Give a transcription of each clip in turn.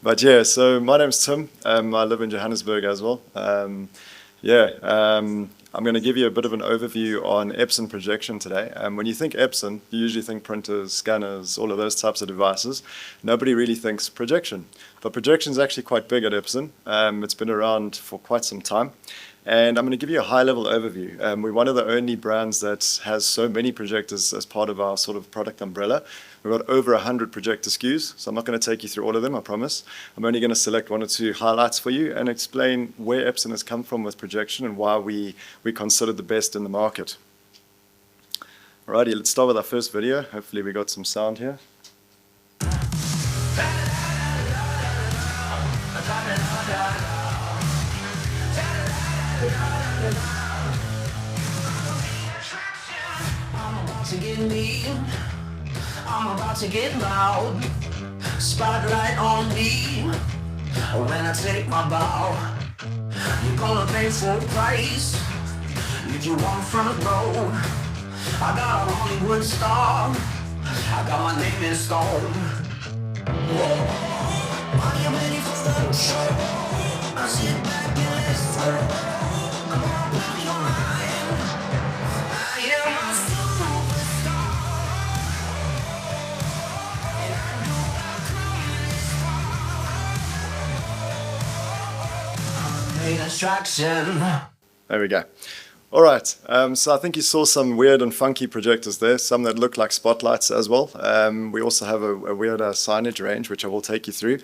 But yeah, so my name's Tim. I live in Johannesburg as well. I'm going to give you a bit of an overview on Epson Projection today. When you think Epson, you usually think printers, scanners, all of those types of devices. Nobody really thinks projection. But projection is actually quite big at Epson. It's been around for quite some time. And I'm going to give you a high-level overview. We're one of the only brands that has so many projectors as part of our sort of product umbrella. We've got over 100 projector SKUs, so I'm not going to take you through all of them, I promise. I'm only going to select one or two highlights for you and explain where Epson has come from with projection and why we consider the best in the market. Alrighty, let's start with our first video. Hopefully we got some sound here. I'm about to get loud. Spotlight on me when I take my bow. You're gonna pay full price if you want front row. I got a Hollywood star. I got my name in stone. Are you ready for the show? I sit back and listen. Come on, put me on mine. I am a superstar. There we go. All right, so I think you saw some weird and funky projectors there, some that look like spotlights as well. We also have a weirder signage range, which I will take you through.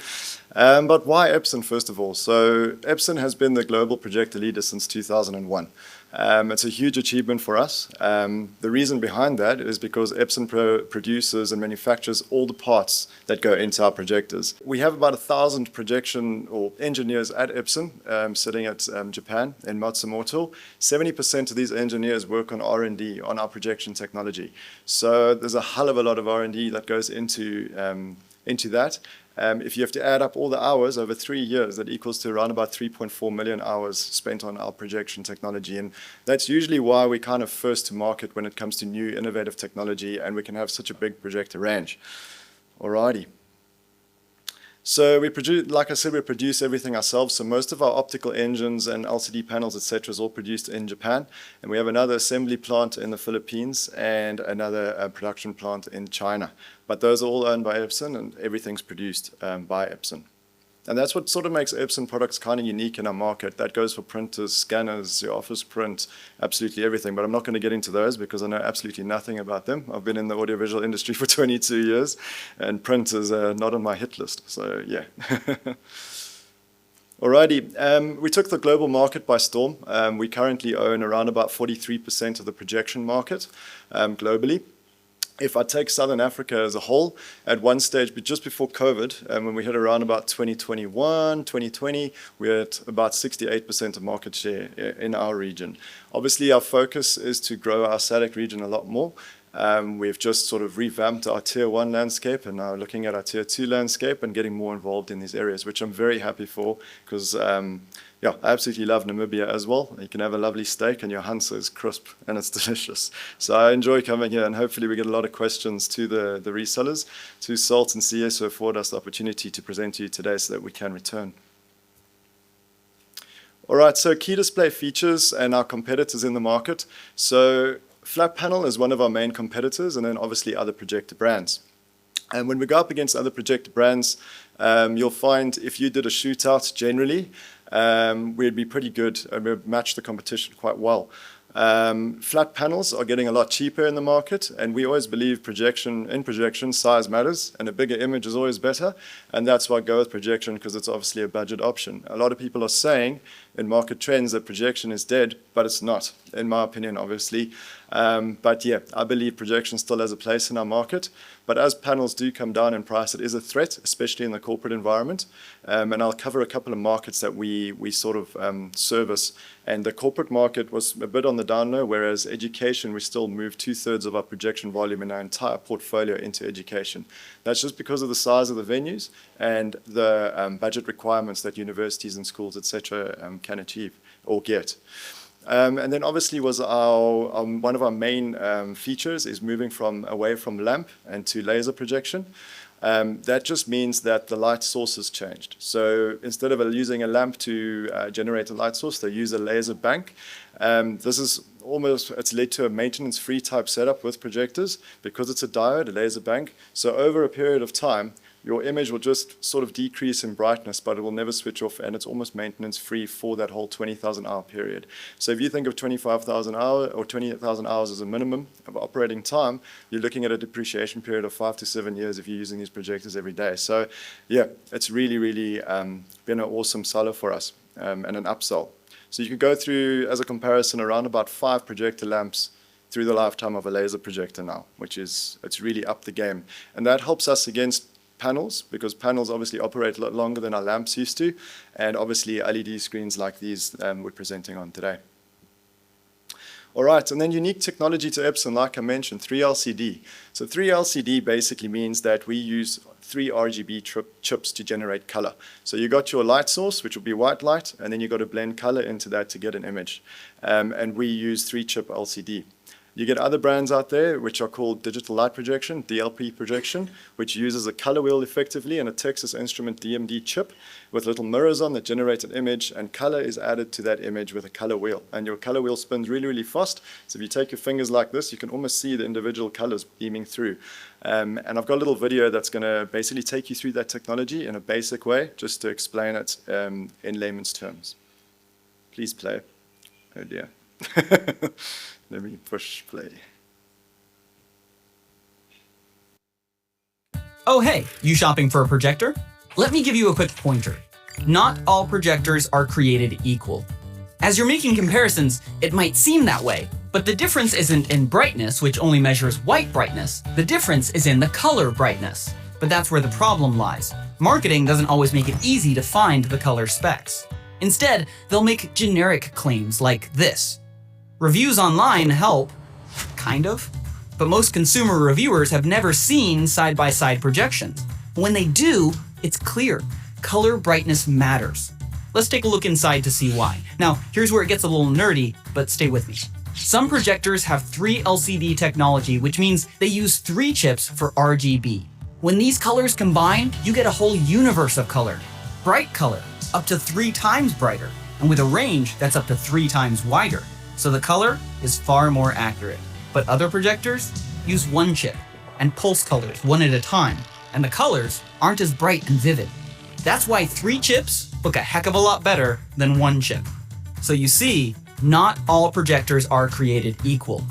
But why Epson, first of all? So Epson has been the global projector leader since 2001. It's a huge achievement for us. The reason behind that is because Epson produces and manufactures all the parts that go into our projectors. We have about 1,000 projection or engineers at Epson sitting at Japan in Matsumoto. 70% of these engineers work on R&D on our projection technology. So there's a hell of a lot of R&D that goes into that. If you have to add up all the hours over 3 years, that equals to around about 3.4 million hours spent on our projection technology. And that's usually why we're kind of first to market when it comes to new innovative technology, and we can have such a big projector range. Alrighty. So we produce, like I said, we produce everything ourselves. So most of our optical engines and LCD panels, etc., is all produced in Japan. And we have another assembly plant in the Philippines and another production plant in China. But those are all owned by Epson, and everything's produced by Epson. And that's what sort of makes Epson products kind of unique in our market. That goes for printers, scanners, your office print, absolutely everything. But I'm not going to get into those because I know absolutely nothing about them. I've been in the audiovisual industry for 22 years, and print is not on my hit list. So, yeah. Alrighty, we took the global market by storm. We currently own around about 43% of the projection market globally. If I take Southern Africa as a whole, at one stage, but just before COVID, when we hit around about 2021, 2020, we had about 68% of market share in our region. Obviously, our focus is to grow our SADC region a lot more. We've just sort of revamped our Tier 1 landscape and now looking at our Tier 2 landscape and getting more involved in these areas, which I'm very happy for because yeah, I absolutely love Namibia as well. You can have a lovely steak and your Hansa is crisp and it's delicious. So I enjoy coming here, and hopefully we get a lot of questions to the resellers, to Salt and CS who afford us the opportunity to present to you today so that we can return. All right, so key display features and our competitors in the market. So Flat Panel is one of our main competitors, and then obviously other projector brands. And when we go up against other projector brands, you'll find if you did a shootout generally, we'd be pretty good and we'd match the competition quite well. Flat panels are getting a lot cheaper in the market, and we always believe in projection, size matters, and a bigger image is always better, and that's why I go with projection, because it's obviously a budget option. A lot of people are saying in market trends that projection is dead, but it's not, in my opinion, obviously. But yeah, I believe projection still has a place in our market, but as panels do come down in price, it is a threat, especially in the corporate environment. And I'll cover a couple of markets that we sort of service. And the corporate market was a bit on the down low, whereas education, we still move 2/3 of our projection volume in our entire portfolio into education. That's just because of the size of the venues and the budget requirements that universities and schools, etc., can achieve or get. And then obviously was one of our main features is moving away from lamp and to laser projection. That just means that the light source has changed. So instead of using a lamp to generate a light source, they use a laser bank. This is it's led to a maintenance-free type setup with projectors because it's a diode, a laser bank. So over a period of time, your image will just sort of decrease in brightness, but it will never switch off, and it's almost maintenance-free for that whole 20,000 hour period. So if you think of 25,000 hours or 20,000 hours as a minimum of operating time, you're looking at a depreciation period of 5 to 7 years if you're using these projectors every day. So yeah, it's really, really been an awesome seller for us and an upsell. So you could go through, as a comparison, around about 5 projector lamps through the lifetime of a laser projector now, it's really upped the game. And that helps us against panels, because panels obviously operate a lot longer than our lamps used to, and obviously LED screens like these we're presenting on today. All right, and then unique technology to Epson, like I mentioned, 3LCD. So 3LCD basically means that we use 3 RGB chips to generate color. So you got your light source, which will be white light, and then you got to blend color into that to get an image. And we use 3-chip LCD. You get other brands out there which are called digital light projection, DLP projection, which uses a color wheel effectively and a Texas Instrument DMD chip with little mirrors on that generate an image, and color is added to that image with a color wheel. And your color wheel spins really, really fast. So if you take your fingers like this, you can almost see the individual colors beaming through. And I've got a little video that's going to basically take you through that technology in a basic way, just to explain it in layman's terms. Please play. Oh dear. Let me push play. Oh hey, you shopping for a projector? Let me give you a quick pointer. Not all projectors are created equal. As you're making comparisons, it might seem that way, but the difference isn't in brightness, which only measures white brightness. The difference is in the color brightness. But that's where the problem lies. Marketing doesn't always make it easy to find the color specs. Instead, they'll make generic claims like this. Reviews online help, kind of, but most consumer reviewers have never seen side-by-side projections. When they do, it's clear. Color brightness matters. Let's take a look inside to see why. Now, here's where it gets a little nerdy, but stay with me. Some projectors have 3 LCD technology, which means they use 3 chips for RGB. When these colors combine, you get a whole universe of color. Bright color, up to 3 times brighter, and with a range that's up to 3 times wider. So the color is far more accurate. But other projectors use 1 chip and pulse colors 1 at a time, and the colors aren't as bright and vivid. That's why 3 chips look a heck of a lot better than 1 chip. So you see, not all projectors are created equal.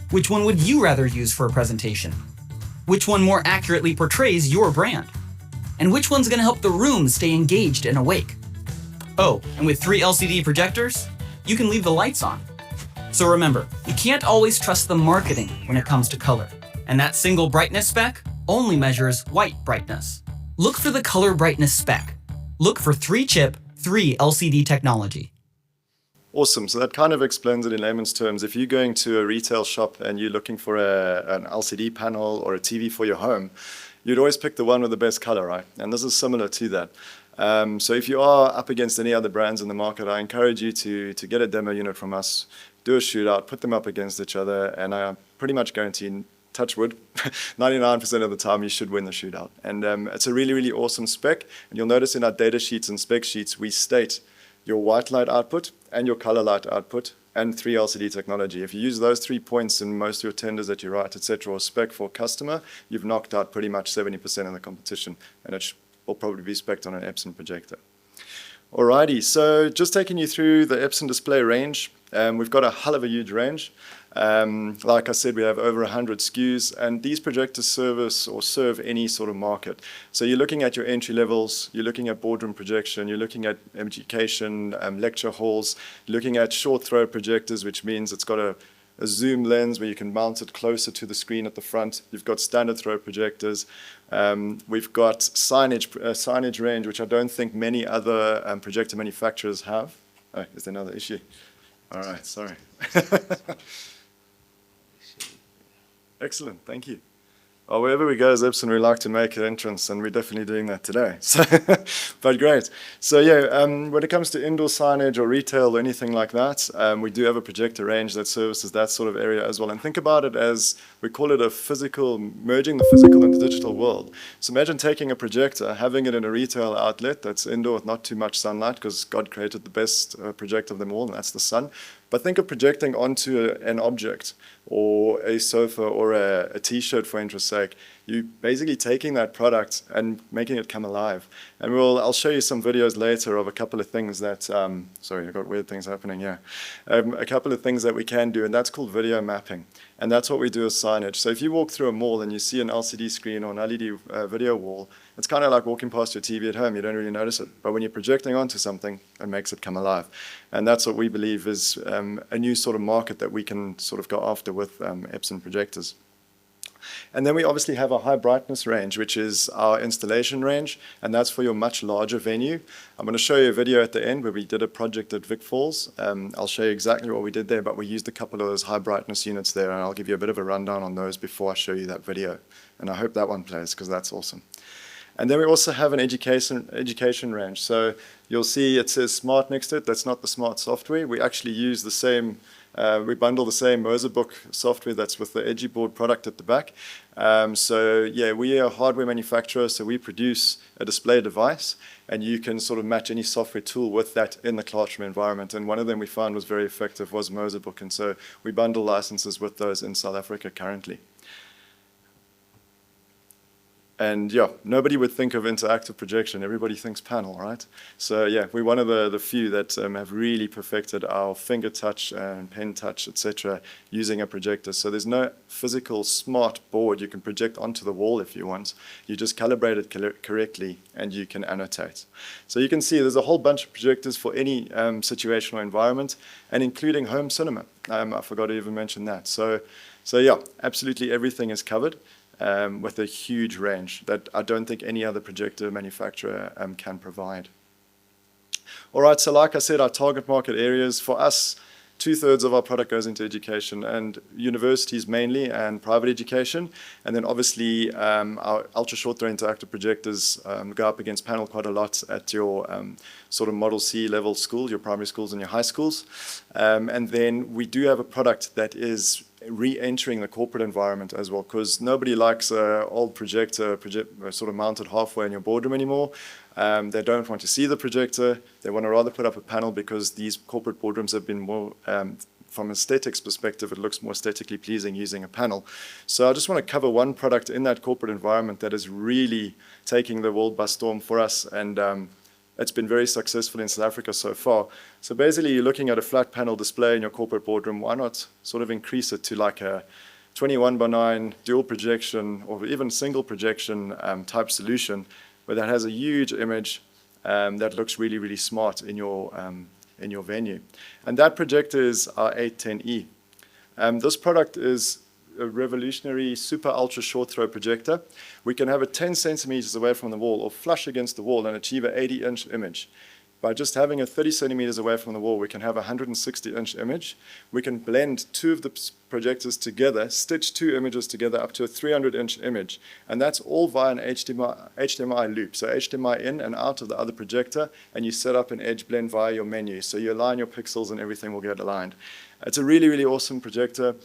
Which one would you rather use for a presentation? Which one more accurately portrays your brand? And which one's gonna help the room stay engaged and awake? Oh, and with 3 LCD projectors, you can leave the lights on. So remember, you can't always trust the marketing when it comes to color. And that single brightness spec only measures white brightness. Look for the color brightness spec. Look for 3-chip, 3 LCD technology. Awesome. So that kind of explains it in layman's terms. If you're going to a retail shop and you're looking for an LCD panel or a TV for your home, you'd always pick the one with the best color, right? And this is similar to that. So if you are up against any other brands in the market, I encourage you to get a demo unit from us, do a shootout, put them up against each other, and I pretty much guarantee, touch wood, 99% of the time you should win the shootout. And it's a really, really awesome spec. And you'll notice in our data sheets and spec sheets, we state your white light output and your color light output and 3 LCD technology. If you use those 3 points in most of your tenders that you write, etc., or spec for a customer, you've knocked out pretty much 70% of the competition, and it will probably be spec'd on an Epson projector. Alrighty, so just taking you through the Epson display range. We've got a hell of a huge range. Like I said, we have over 100 SKUs, and these projectors serve any sort of market. So you're looking at your entry levels, you're looking at boardroom projection, you're looking at education, lecture halls, you're looking at short throw projectors, which means it's got a zoom lens where you can mount it closer to the screen at the front. You've got standard throw projectors. We've got signage range, which I don't think many other projector manufacturers have. Oh, is there another issue? All right, sorry. Excellent, thank you. Well, wherever we go as Epson, we like to make an entrance, and we're definitely doing that today. So, but great. So yeah, when it comes to indoor signage or retail or anything like that, we do have a projector range that services that sort of area as well. And think about it as, we call it a physical, merging the physical and the digital world. So imagine taking a projector, having it in a retail outlet that's indoor with not too much sunlight, because God created the best projector of them all, and that's the sun. But think of projecting onto an object or a sofa or a t-shirt, for interest's sake. You're basically taking that product and making it come alive. And I'll show you some videos later of a couple of things that, sorry, I've got weird things happening here. A couple of things that we can do, and that's called video mapping. And that's what we do as signage. So if you walk through a mall and you see an LCD screen or an LED video wall, it's kind of like walking past your TV at home. You don't really notice it. But when you're projecting onto something, it makes it come alive. And that's what we believe is a new sort of market that we can sort of go after with Epson projectors. And then we obviously have a high brightness range, which is our installation range, and that's for your much larger venue. I'm going to show you a video at the end where we did a project at Vic Falls. I'll show you exactly what we did there, but we used a couple of those high brightness units there, and I'll give you a bit of a rundown on those before I show you that video. And I hope that one plays, because that's awesome. And then we also have an education range. So you'll see it says smart next to it. That's not the smart software. We actually use the same, we bundle the same Mosebook software that's with the EduBoard product at the back. So yeah, we are a hardware manufacturer, so we produce a display device, and you can sort of match any software tool with that in the classroom environment. And one of them we found was very effective was Mosebook, and so we bundle licenses with those in South Africa currently. And yeah, nobody would think of interactive projection. Everybody thinks panel, right? So yeah, we're one of the few that have really perfected our finger touch and pen touch, etc., using a projector. So there's no physical smart board you can project onto the wall if you want. You just calibrate it correctly and you can annotate. So you can see there's a whole bunch of projectors for any situational environment, and including home cinema. I forgot to even mention that. So yeah, absolutely everything is covered. With a huge range that I don't think any other projector manufacturer can provide. All right, so like I said, our target market areas, for us, 2/3 of our product goes into education, and universities mainly, and private education. And then obviously our ultra short throw interactive projectors go up against panel quite a lot at your sort of Model C level school, your primary schools and your high schools. And then we do have a product that is re-entering the corporate environment as well, because nobody likes an old projector sort of mounted halfway in your boardroom anymore. They don't want to see the projector. They want to rather put up a panel, because these corporate boardrooms have been more, from an aesthetics perspective, it looks more aesthetically pleasing using a panel. So I just want to cover one product in that corporate environment that is really taking the world by storm for us, and it's been very successful in South Africa so far. So basically, you're looking at a flat panel display in your corporate boardroom. Why not sort of increase it to like a 21:9 dual projection or even single projection type solution, where that has a huge image that looks really, really smart in your venue. And that projector is our 810E. This product is a revolutionary super ultra short throw projector. We can have it 10 centimeters away from the wall or flush against the wall and achieve an 80-inch image. By just having it 30 centimeters away from the wall, we can have a 160-inch image. We can blend two of the projectors together, stitch two images together up to a 300-inch image. And that's all via an HDMI loop. So HDMI in and out of the other projector, and you set up an edge blend via your menu. So you align your pixels and everything will get aligned. It's a really, really awesome projector.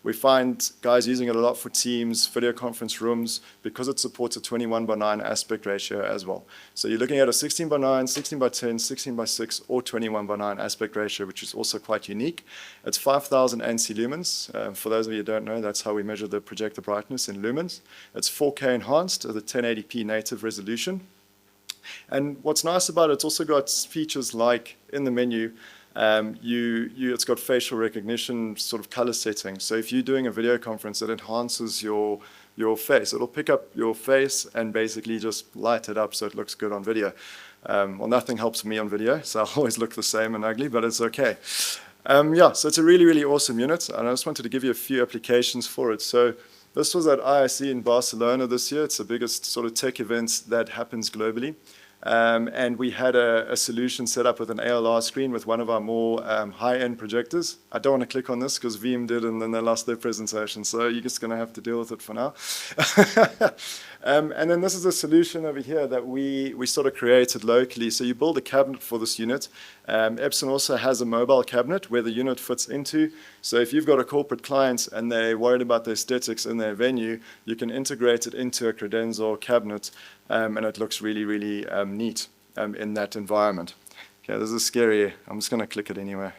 We find guys using it a lot for Teams, video conference rooms, because it supports a 21:9 aspect ratio as well. So you're looking at a 16:9, 16:10, 16:6, or 21:9 aspect ratio, which is also quite unique. It's 5,000 ANSI lumens. For those of you who don't know, that's how we measure the projector brightness in lumens. It's 4K enhanced at a 1080p native resolution. And what's nice about it, it's also got features like in the menu, it's got facial recognition, sort of color setting. So if you're doing a video conference, it enhances your face. It'll pick up your face and basically just light it up so it looks good on video. Well, nothing helps me on video, so I always look the same and ugly, but it's okay. Yeah, so it's a really, really awesome unit, and I just wanted to give you a few applications for it. So this was at IIC in Barcelona this year. It's the biggest sort of tech event that happens globally. And we had a solution set up with an ALR screen with one of our more high-end projectors. I don't want to click on this because Veeam did and then they lost their presentation. So you're just going to have to deal with it for now. And then this is a solution over here that we sort of created locally. So you build a cabinet for this unit. Epson also has a mobile cabinet where the unit fits into. So if you've got a corporate client and they're worried about the aesthetics in their venue, you can integrate it into a credenza cabinet, and it looks really, really neat in that environment. Okay, this is scary. I'm just going to click it anyway.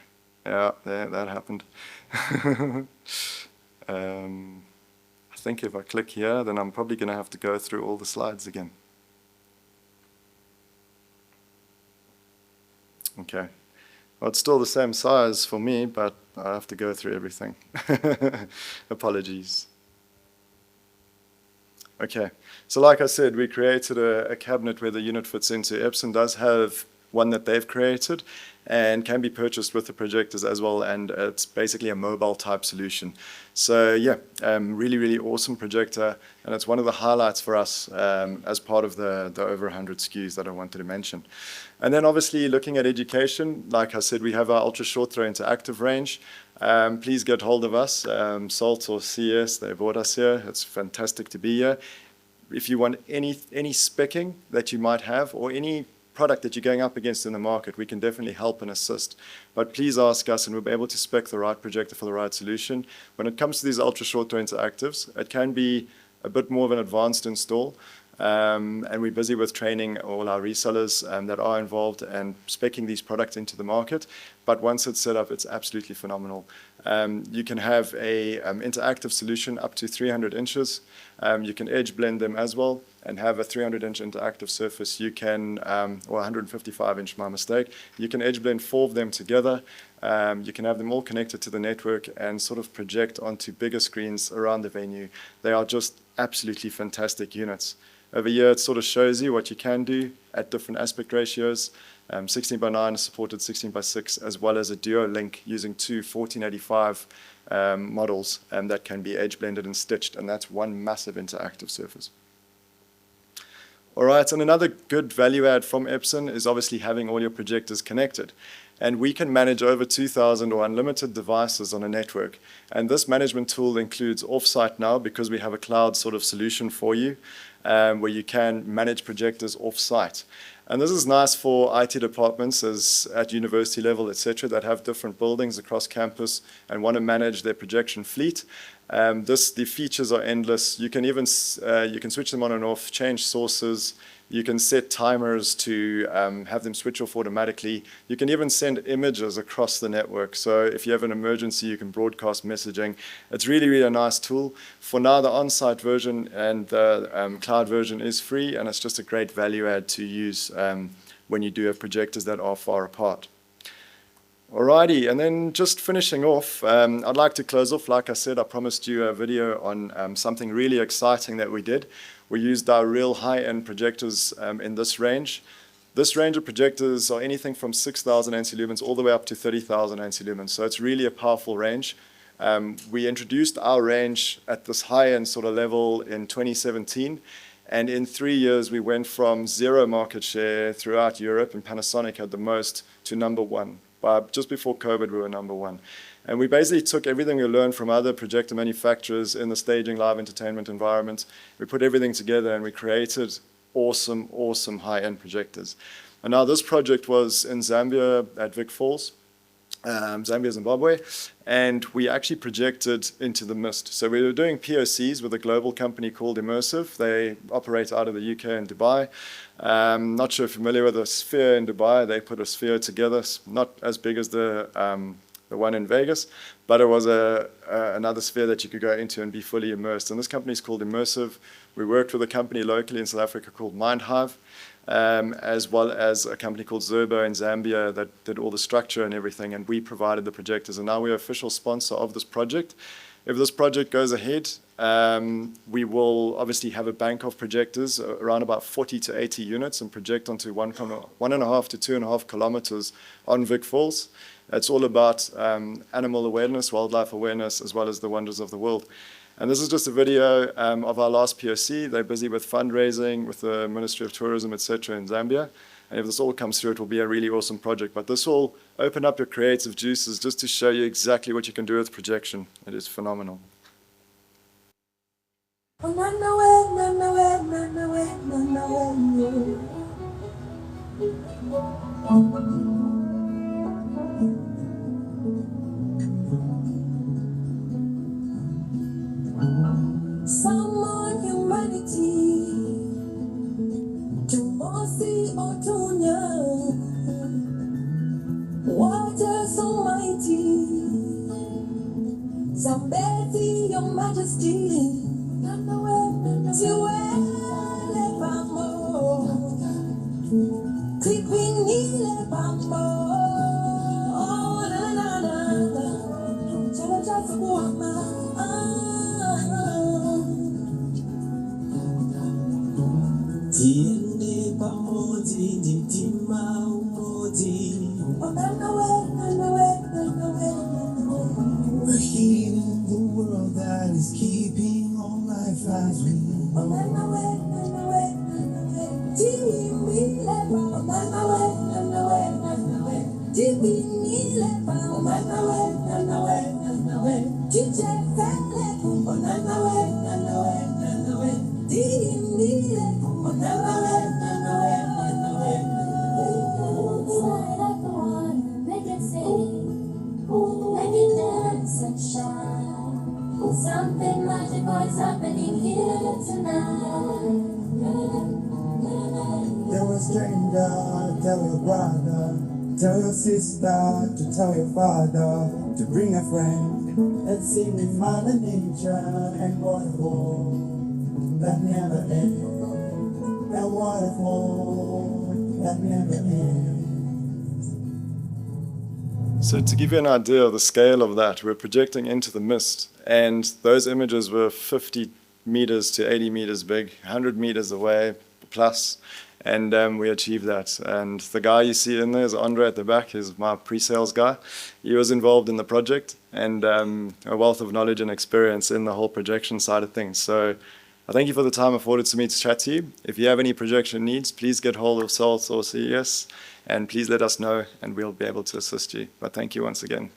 Yeah, there, that happened. I think if I click here, then I'm probably going to have to go through all the slides again. Okay. Well, it's still the same size for me, but I have to go through everything. Apologies. Okay. So like I said, we created a cabinet where the unit fits into. Epson does have one that they've created and can be purchased with the projectors as well, and it's basically a mobile type solution. So yeah, really, really awesome projector, and it's one of the highlights for us as part of the over 100 SKUs that I wanted to mention. And then obviously looking at education, like I said, we have our ultra short throw interactive range. Please get hold of us, SALT or CS, they brought us here. It's fantastic to be here. If you want any speccing that you might have or any product that you're going up against in the market, we can definitely help and assist. But please ask us and we'll be able to spec the right projector for the right solution. When it comes to these ultra short throw interactives, it can be a bit more of an advanced install. And we're busy with training all our resellers that are involved and speccing these products into the market. But once it's set up, it's absolutely phenomenal. You can have a interactive solution up to 300 inches. You can edge blend them as well and have a 300-inch interactive surface. You can, or 155-inch, my mistake. You can edge blend 4 of them together. You can have them all connected to the network and sort of project onto bigger screens around the venue. They are just absolutely fantastic units. Over here, it sort of shows you what you can do at different aspect ratios. 16:9 is supported 16:6, as well as a duo link using two 1485 models that can be edge blended and stitched, and that's one massive interactive surface. All right, and another good value add from Epson is obviously having all your projectors connected. And we can manage over 2,000 or unlimited devices on a network. And this management tool includes offsite now because we have a cloud sort of solution for you where you can manage projectors offsite. And this is nice for IT departments as at university level, etc., that have different buildings across campus and want to manage their projection fleet. The features are endless. You can even you can switch them on and off, change sources. You can set timers to have them switch off automatically. You can even send images across the network. So if you have an emergency, you can broadcast messaging. It's really, really a nice tool. For now, the on-site version and the cloud version is free, and it's just a great value add to use when you do have projectors that are far apart. Alrighty, and then just finishing off, I'd like to close off. Like I said, I promised you a video on something really exciting that we did. We used our real high-end projectors in this range. This range of projectors are anything from 6,000 ANSI lumens all the way up to 30,000 ANSI lumens. So it's really a powerful range. We introduced our range at this high-end sort of level in 2017. And in 3 years, we went from 0 market share throughout Europe, and Panasonic had the most, to #1. Just before COVID, we were #1. And we basically took everything we learned from other projector manufacturers in the staging live entertainment environment. We put everything together and we created awesome, awesome high-end projectors. And now this project was in Zambia at Vic Falls, Zambia, Zimbabwe, and we actually projected into the mist. So we were doing POCs with a global company called Immersive. They operate out of the UK and Dubai. Not sure if you're familiar with the Sphere in Dubai. They put a Sphere together, not as big as the one in Vegas, but it was another Sphere that you could go into and be fully immersed. And this company is called Immersive. We worked with a company locally in South Africa called MindHive, as well as a company called Zerbo in Zambia that did all the structure and everything, and we provided the projectors. And now we're official sponsor of this project. If this project goes ahead, we will obviously have a bank of projectors, around about 40 to 80 units, and project onto 1.5 to 2.5 kilometers on Vic Falls. It's all about animal awareness, wildlife awareness, as well as the wonders of the world. And this is just a video of our last POC. They're busy with fundraising with the Ministry of Tourism, etc. in Zambia. And if this all comes through, it will be a really awesome project. But this will open up your creative juices just to show you exactly what you can do with projection. It is phenomenal. Someone humanity to mercy or to young waters almighty some Betty your majesty to creeping nile bambo oh na na na chala just woman Tiende pamoja nitima umoja We're healing the world that is keeping all life as we Something magical is happening here tonight. Tell a stranger, tell your brother, tell your sister, to tell your father, to bring a friend. Let's sing with Mother Nature and waterfall that never ends. And waterfall that never ends. So to give you an idea of the scale of that, we're projecting into the mist, and those images were 50 meters to 80 meters big, 100 meters away plus, and we achieved that. And the guy you see in there is Andre at the back. He's my pre-sales guy. He was involved in the project and a wealth of knowledge and experience in the whole projection side of things. So I thank you for the time afforded to me to chat to you. If you have any projection needs, please get hold of Salt or CES, and please let us know and we'll be able to assist you. But thank you once again.